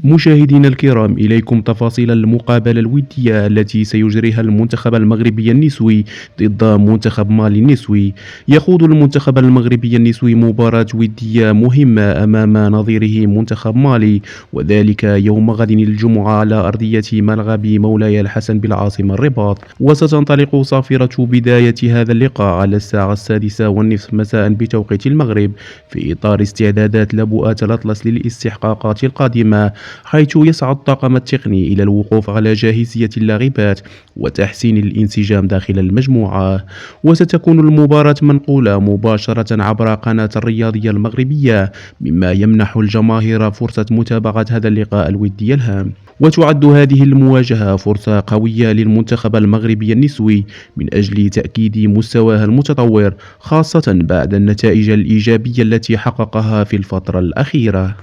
مشاهدينا الكرام، إليكم تفاصيل المقابلة الودية التي سيجريها المنتخب المغربي النسوي ضد منتخب مالي النسوي. يخوض المنتخب المغربي النسوي مباراة ودية مهمة أمام نظيره منتخب مالي، وذلك يوم غد الجمعة على أرضية ملعب مولاي الحسن بالعاصمة الرباط. وستنطلق صافرة بداية هذا اللقاء على الساعة 6:30 مساء بتوقيت المغرب، في إطار استعدادات لبؤات الأطلس للاستحقاقات القادمة، حيث يسعى الطاقم التقني إلى الوقوف على جاهزية اللاعبات وتحسين الانسجام داخل المجموعة. وستكون المباراة منقولة مباشرة عبر قناة الرياضية المغربية، مما يمنح الجماهير فرصة متابعة هذا اللقاء الودي الهام. وتعد هذه المواجهة فرصة قوية للمنتخب المغربي النسوي من أجل تأكيد مستواه المتطور، خاصة بعد النتائج الإيجابية التي حققها في الفترة الأخيرة.